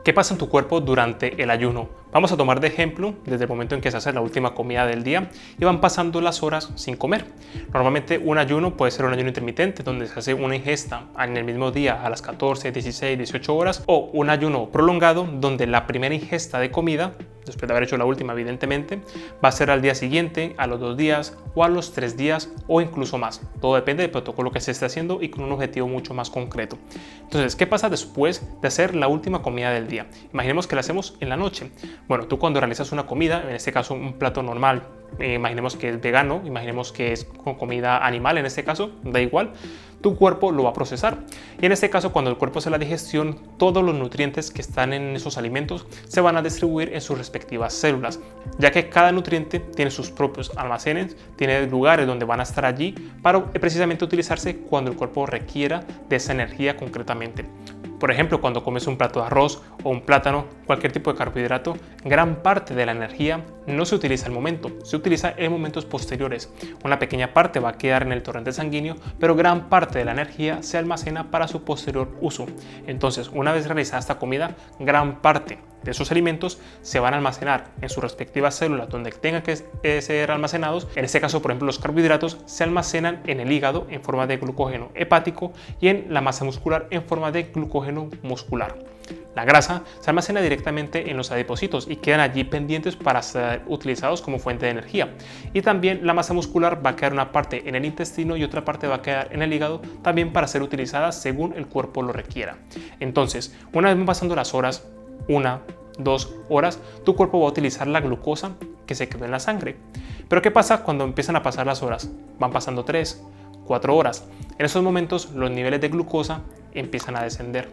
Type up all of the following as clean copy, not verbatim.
¿Qué pasa en tu cuerpo durante el ayuno? Vamos a tomar de ejemplo desde el momento en que se hace la última comida del día y van pasando las horas sin comer. Normalmente un ayuno puede ser un ayuno intermitente donde se hace una ingesta en el mismo día a las 14, 16, 18 horas, o un ayuno prolongado donde la primera ingesta de comida, después de haber hecho la última evidentemente, va a ser al día siguiente, a los 2 días o a los 3 días o incluso más. Todo depende del protocolo que se esté haciendo y con un objetivo mucho más concreto. Entonces, ¿qué pasa después de hacer la última comida del día? Imaginemos que la hacemos en la noche. Bueno, tú cuando realizas una comida, en este caso un plato normal, imaginemos que es vegano, imaginemos que es con comida animal, en este caso, da igual, tu cuerpo lo va a procesar. Y en este caso, cuando el cuerpo hace la digestión, todos los nutrientes que están en esos alimentos se van a distribuir en sus respectivas células, ya que cada nutriente tiene sus propios almacenes, tiene lugares donde van a estar allí para precisamente utilizarse cuando el cuerpo requiera de esa energía concretamente. Por ejemplo, cuando comes un plato de arroz o un plátano, cualquier tipo de carbohidrato, gran parte de la energía no se utiliza al momento, se utiliza en momentos posteriores. Una pequeña parte va a quedar en el torrente sanguíneo, pero gran parte de la energía se almacena para su posterior uso. Entonces, una vez realizada esta comida, gran parte de esos alimentos se van a almacenar en sus respectivas células donde tengan que ser almacenados. En este caso, por ejemplo, los carbohidratos se almacenan en el hígado en forma de glucógeno hepático y en la masa muscular en forma de glucógeno muscular. La grasa se almacena directamente en los adipocitos y quedan allí pendientes para ser utilizados como fuente de energía. Y también la masa muscular va a quedar una parte en el intestino y otra parte va a quedar en el hígado también para ser utilizada según el cuerpo lo requiera. Entonces, una vez van pasando las horas, 1, 2 horas, tu cuerpo va a utilizar la glucosa que se quedó en la sangre. Pero ¿qué pasa cuando empiezan a pasar las horas? Van pasando 3, 4 horas. En esos momentos los niveles de glucosa empiezan a descender,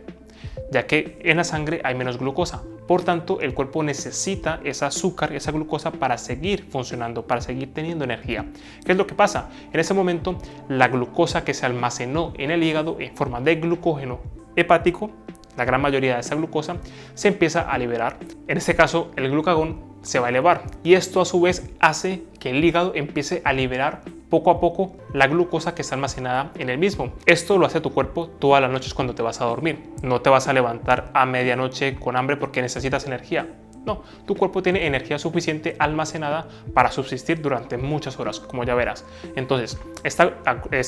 ya que en la sangre hay menos glucosa. Por tanto, el cuerpo necesita ese azúcar, esa glucosa para seguir funcionando, para seguir teniendo energía. ¿Qué es lo que pasa? En ese momento, la glucosa que se almacenó en el hígado en forma de glucógeno hepático, la gran mayoría de esa glucosa se empieza a liberar. En este caso, el glucagón se va a elevar y esto a su vez hace que el hígado empiece a liberar poco a poco la glucosa que está almacenada en el mismo. Esto lo hace tu cuerpo todas las noches cuando te vas a dormir. No te vas a levantar a medianoche con hambre porque necesitas energía. No, tu cuerpo tiene energía suficiente almacenada para subsistir durante muchas horas, como ya verás. Entonces, este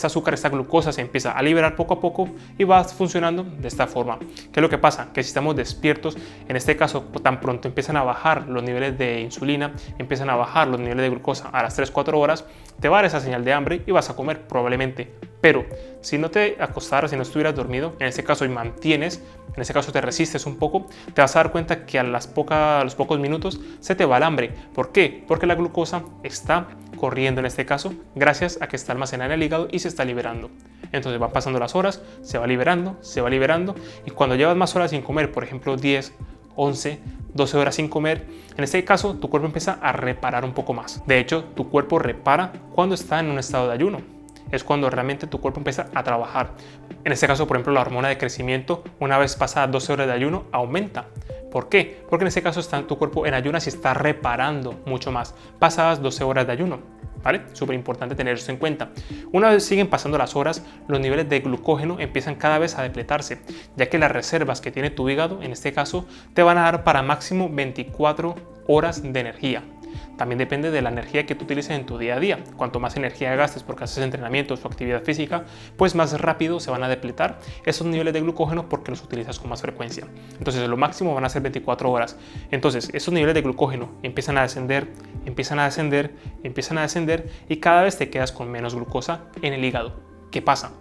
azúcar, esta glucosa se empieza a liberar poco a poco y va funcionando de esta forma. ¿Qué es lo que pasa? Que si estamos despiertos, en este caso, tan pronto empiezan a bajar los niveles de insulina, empiezan a bajar los niveles de glucosa a las 3-4 horas, te va a dar esa señal de hambre y vas a comer probablemente. Pero si no te acostaras, si no estuvieras dormido, en este caso y mantienes, en este caso te resistes un poco, te vas a dar cuenta que a los pocos minutos se te va el hambre. ¿Por qué? Porque la glucosa está corriendo en este caso gracias a que está almacenada en el hígado y se está liberando. Entonces van pasando las horas, se va liberando y cuando llevas más horas sin comer, por ejemplo 10, 11, 12 horas sin comer, en este caso tu cuerpo empieza a reparar un poco más. De hecho, tu cuerpo repara cuando está en un estado de ayuno. Es cuando realmente tu cuerpo empieza a trabajar. En este caso, por ejemplo, la hormona de crecimiento, una vez pasadas 12 horas de ayuno, aumenta. ¿Por qué? Porque en este caso está tu cuerpo en ayunas y está reparando mucho más pasadas 12 horas de ayuno. ¿Vale? Súper importante tener eso en cuenta. Una vez siguen pasando las horas, los niveles de glucógeno empiezan cada vez a depletarse, ya que las reservas que tiene tu hígado, en este caso, te van a dar para máximo 24 horas de energía. También depende de la energía que tú utilices en tu día a día. Cuanto más energía gastes porque haces entrenamientos o actividad física, pues más rápido se van a depletar esos niveles de glucógeno porque los utilizas con más frecuencia. Entonces, lo máximo van a ser 24 horas. Entonces, esos niveles de glucógeno empiezan a descender, empiezan a descender, empiezan a descender y cada vez te quedas con menos glucosa en el hígado. ¿Qué pasa?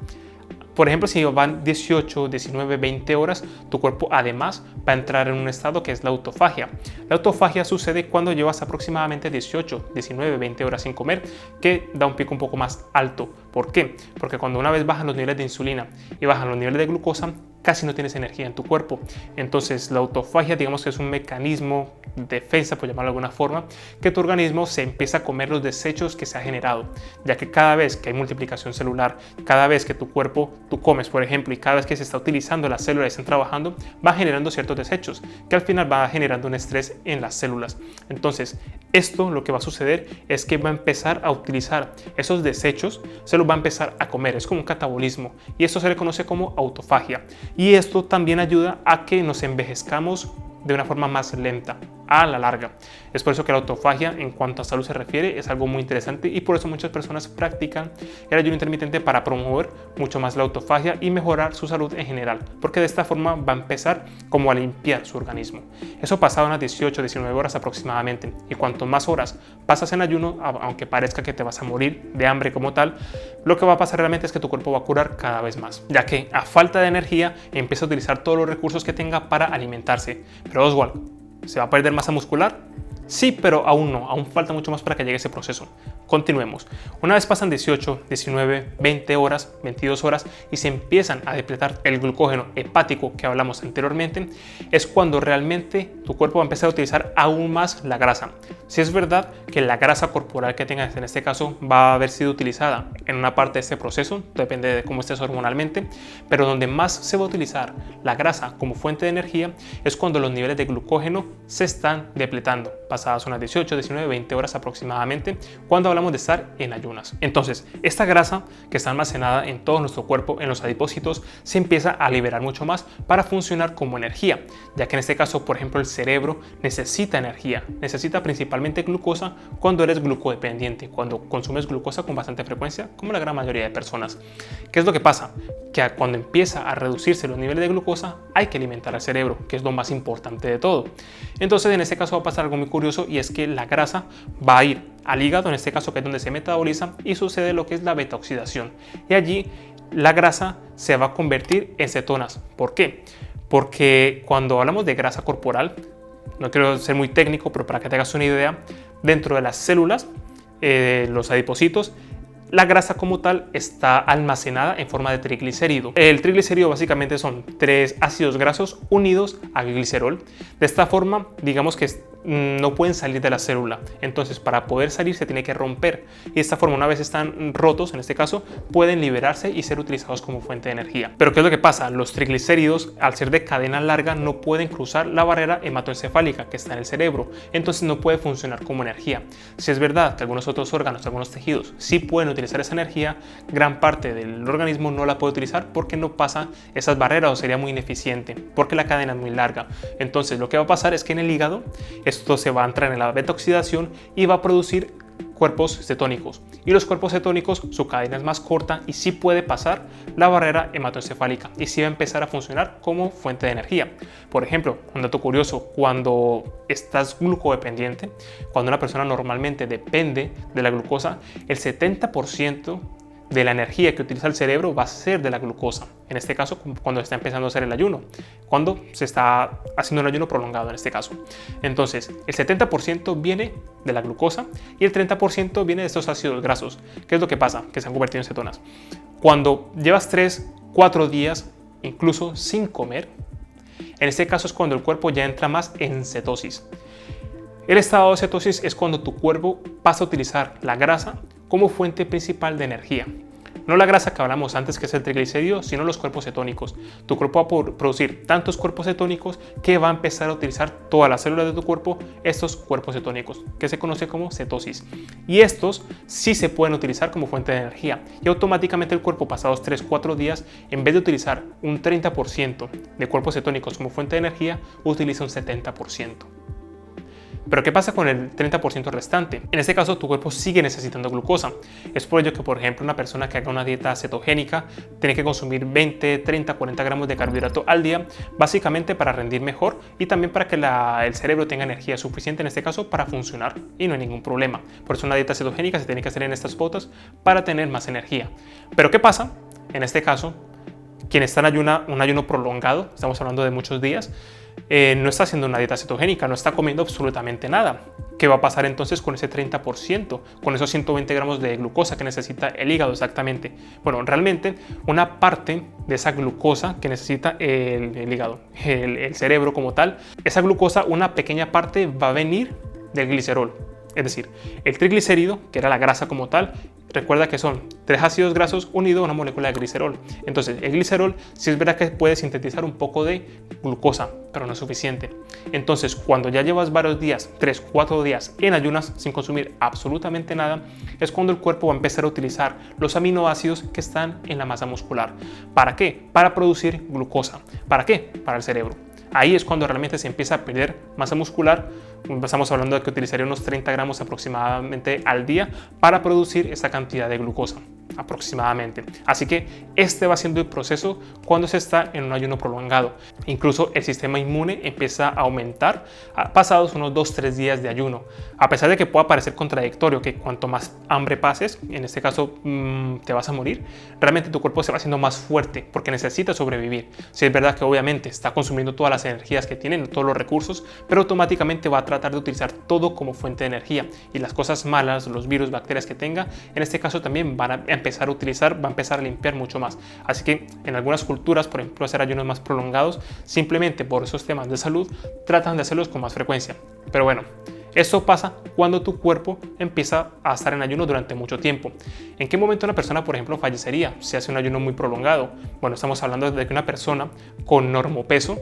Por ejemplo, si van 18, 19, 20 horas, tu cuerpo además va a entrar en un estado que es la autofagia. La autofagia sucede cuando llevas aproximadamente 18, 19, 20 horas sin comer, que da un pico un poco más alto. ¿Por qué? Porque cuando una vez bajan los niveles de insulina y bajan los niveles de glucosa, casi no tienes energía en tu cuerpo. Entonces la autofagia, digamos que es un mecanismo de defensa, por llamarlo de alguna forma, que tu organismo se empieza a comer los desechos que se ha generado, ya que cada vez que hay multiplicación celular, cada vez que tu cuerpo, tú comes por ejemplo, y cada vez que se está utilizando las células y están trabajando, va generando ciertos desechos, que al final va generando un estrés en las células. Entonces esto lo que va a suceder es que va a empezar a utilizar esos desechos, se los va a empezar a comer, es como un catabolismo, y esto se le conoce como autofagia. Y esto también ayuda a que nos envejezcamos de una forma más lenta a la larga. Es por eso que la autofagia, en cuanto a salud se refiere, es algo muy interesante y por eso muchas personas practican el ayuno intermitente para promover mucho más la autofagia y mejorar su salud en general, porque de esta forma va a empezar como a limpiar su organismo. Eso pasado unas 18-19 horas aproximadamente, y cuanto más horas pasas en ayuno, aunque parezca que te vas a morir de hambre como tal, lo que va a pasar realmente es que tu cuerpo va a curar cada vez más, ya que a falta de energía empieza a utilizar todos los recursos que tenga para alimentarse. Pero Oswald, ¿se va a perder masa muscular? Sí, pero aún no, aún falta mucho más para que llegue ese proceso. Continuemos. Una vez pasan 18, 19, 20 horas, 22 horas y se empiezan a depletar el glucógeno hepático que hablamos anteriormente, es cuando realmente tu cuerpo va a empezar a utilizar aún más la grasa. Si es verdad que la grasa corporal que tengas en este caso va a haber sido utilizada en una parte de este proceso, depende de cómo estés hormonalmente, pero donde más se va a utilizar la grasa como fuente de energía es cuando los niveles de glucógeno se están depletando, pasadas unas 18, 19, 20 horas aproximadamente, cuando hablamos de estar en ayunas. Entonces, esta grasa que está almacenada en todo nuestro cuerpo, en los adipocitos, se empieza a liberar mucho más para funcionar como energía, ya que en este caso, por ejemplo, el cerebro necesita energía, necesita principalmente glucosa cuando eres glucodependiente, cuando consumes glucosa con bastante frecuencia, como la gran mayoría de personas. ¿Qué es lo que pasa? Que cuando empieza a reducirse los niveles de glucosa, hay que alimentar al cerebro, que es lo más importante de todo. Entonces, en este caso va a pasar algo muy curioso, y es que la grasa va a ir al hígado, en este caso, que es donde se metaboliza, y sucede lo que es la beta oxidación, y allí la grasa se va a convertir en cetonas. ¿Por qué? Porque cuando hablamos de grasa corporal, no quiero ser muy técnico, pero para que te hagas una idea, dentro de las células, los adipocitos, la grasa como tal está almacenada en forma de triglicérido. El triglicérido básicamente son 3 ácidos grasos unidos al glicerol. De esta forma, digamos que no pueden salir de la célula. Entonces, para poder salir se tiene que romper. Y de esta forma, una vez están rotos, en este caso, pueden liberarse y ser utilizados como fuente de energía. Pero ¿qué es lo que pasa? Los triglicéridos, al ser de cadena larga, no pueden cruzar la barrera hematoencefálica que está en el cerebro. Entonces, no puede funcionar como energía. Si es verdad que algunos otros órganos, algunos tejidos, sí pueden utilizar esa energía, gran parte del organismo no la puede utilizar porque no pasa esas barreras, o sería muy ineficiente, porque la cadena es muy larga. Entonces, lo que va a pasar es que en el hígado esto se va a entrar en la beta oxidación y va a producir cuerpos cetónicos, y los cuerpos cetónicos, su cadena es más corta y sí puede pasar la barrera hematoencefálica y sí va a empezar a funcionar como fuente de energía. Por ejemplo, un dato curioso: cuando estás glucodependiente, cuando una persona normalmente depende de la glucosa, el 70% de la energía que utiliza el cerebro va a ser de la glucosa. En este caso, cuando está empezando a hacer el ayuno, cuando se está haciendo un ayuno prolongado en este caso. Entonces, el 70% viene de la glucosa y el 30% viene de estos ácidos grasos. ¿Qué es lo que pasa? Que se han convertido en cetonas. Cuando llevas 3, 4 días, incluso sin comer, en este caso es cuando el cuerpo ya entra más en cetosis. El estado de cetosis es cuando tu cuerpo pasa a utilizar la grasa como fuente principal de energía. No la grasa que hablamos antes, que es el triglicérido, sino los cuerpos cetónicos. Tu cuerpo va a producir tantos cuerpos cetónicos que va a empezar a utilizar todas las células de tu cuerpo estos cuerpos cetónicos, que se conoce como cetosis. Y estos sí se pueden utilizar como fuente de energía. Y automáticamente el cuerpo, pasados 3-4 días, en vez de utilizar un 30% de cuerpos cetónicos como fuente de energía, utiliza un 70%. Pero ¿qué pasa con el 30% restante? En este caso, tu cuerpo sigue necesitando glucosa. Es por ello que, por ejemplo, una persona que haga una dieta cetogénica tiene que consumir 20, 30, 40 gramos de carbohidrato al día, básicamente para rendir mejor y también para que el cerebro tenga energía suficiente, en este caso, para funcionar, y no hay ningún problema. Por eso una dieta cetogénica se tiene que hacer en estas pautas para tener más energía. Pero ¿qué pasa? En este caso, quien está en un ayuno prolongado, estamos hablando de muchos días, no está haciendo una dieta cetogénica, no está comiendo absolutamente nada. ¿Qué va a pasar entonces con ese 30%? Con esos 120 gramos de glucosa que necesita el hígado exactamente. Bueno, realmente una parte de esa glucosa que necesita el hígado, el cerebro como tal, esa glucosa, una pequeña parte va a venir del glicerol. Es decir, el triglicérido, que era la grasa como tal, recuerda que son 3 ácidos grasos unidos a una molécula de glicerol. Entonces, el glicerol sí es verdad que puede sintetizar un poco de glucosa, pero no es suficiente. Entonces, cuando ya llevas varios días, 3, 4 días en ayunas sin consumir absolutamente nada, es cuando el cuerpo va a empezar a utilizar los aminoácidos que están en la masa muscular. ¿Para qué? Para producir glucosa. ¿Para qué? Para el cerebro. Ahí es cuando realmente se empieza a perder masa muscular. Estamos hablando de que utilizaría unos 30 gramos aproximadamente al día para producir esa cantidad de glucosa aproximadamente. Así que este va siendo el proceso cuando se está en un ayuno prolongado. Incluso el sistema inmune empieza a aumentar pasados unos 2-3 días de ayuno. A pesar de que pueda parecer contradictorio que cuanto más hambre pases, en este caso te vas a morir, realmente tu cuerpo se va haciendo más fuerte porque necesita sobrevivir. Si es verdad que obviamente está consumiendo todas las energías que tiene, todos los recursos, pero automáticamente va a tratar de utilizar todo como fuente de energía, y las cosas malas, los virus, bacterias que tenga, en este caso también van a empezar a utilizar, va a empezar a limpiar mucho más. Así que en algunas culturas, por ejemplo, hacer ayunos más prolongados, simplemente por esos temas de salud, tratan de hacerlos con más frecuencia. Pero bueno, esto pasa cuando tu cuerpo empieza a estar en ayuno durante mucho tiempo. ¿En qué momento una persona, por ejemplo, fallecería si hace un ayuno muy prolongado? Bueno, estamos hablando de que una persona con normopeso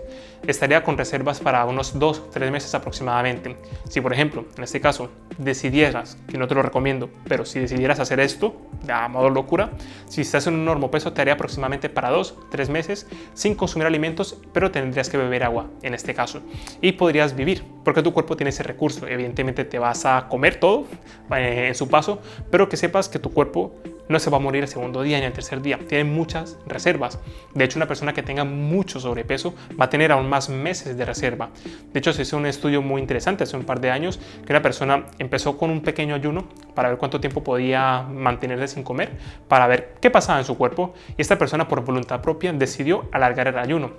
estaría con reservas para unos 2-3 meses aproximadamente. Si, por ejemplo, en este caso, decidieras, que no te lo recomiendo, pero si decidieras hacer esto, de modo locura, si estás en un normopeso te haría aproximadamente para 2-3 meses sin consumir alimentos, pero tendrías que beber agua en este caso. Y podrías vivir, porque tu cuerpo tiene ese recurso. Evidentemente te vas a comer todo en su paso, pero que sepas que tu cuerpo no se va a morir el segundo día ni el tercer día. Tiene muchas reservas. De hecho, una persona que tenga mucho sobrepeso va a tener aún más meses de reserva. De hecho, se hizo un estudio muy interesante hace un par de años que una persona empezó con un pequeño ayuno para ver cuánto tiempo podía mantenerse sin comer, para ver qué pasaba en su cuerpo, y esta persona por voluntad propia decidió alargar el ayuno.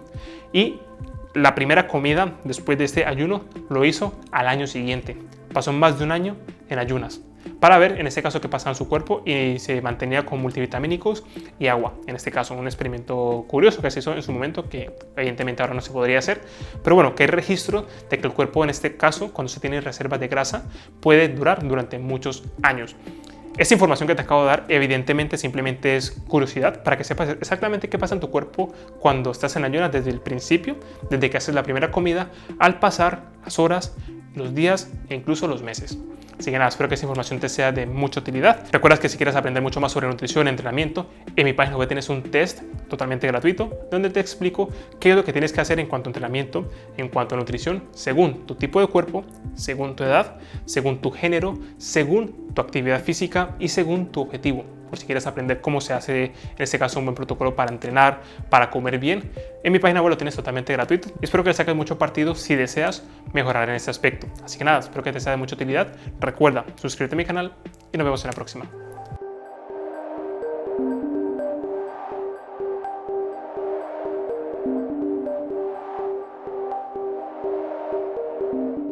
Y la primera comida después de este ayuno lo hizo al año siguiente. Pasó más de un año en ayunas para ver en este caso qué pasaba en su cuerpo, y se mantenía con multivitamínicos y agua. En este caso, un experimento curioso que se hizo en su momento, que evidentemente ahora no se podría hacer, pero bueno, que hay registro de que el cuerpo, en este caso, cuando se tiene reservas de grasa, puede durar durante muchos años. Esta información que te acabo de dar, evidentemente, simplemente es curiosidad para que sepas exactamente qué pasa en tu cuerpo cuando estás en ayunas desde el principio, desde que haces la primera comida, al pasar las horas, los días e incluso los meses. Así que nada, espero que esta información te sea de mucha utilidad. Recuerda que si quieres aprender mucho más sobre nutrición y entrenamiento, en mi página web tienes un test totalmente gratuito donde te explico qué es lo que tienes que hacer en cuanto a entrenamiento, en cuanto a nutrición, según tu tipo de cuerpo, según tu edad, según tu género, según tu actividad física y según tu objetivo. Por si quieres aprender cómo se hace, en este caso, un buen protocolo para entrenar, para comer bien, en mi página web lo tienes totalmente gratuito. Y espero que le saques mucho partido si deseas mejorar en este aspecto. Así que nada, espero que te sea de mucha utilidad. Recuerda suscribirte a mi canal y nos vemos en la próxima.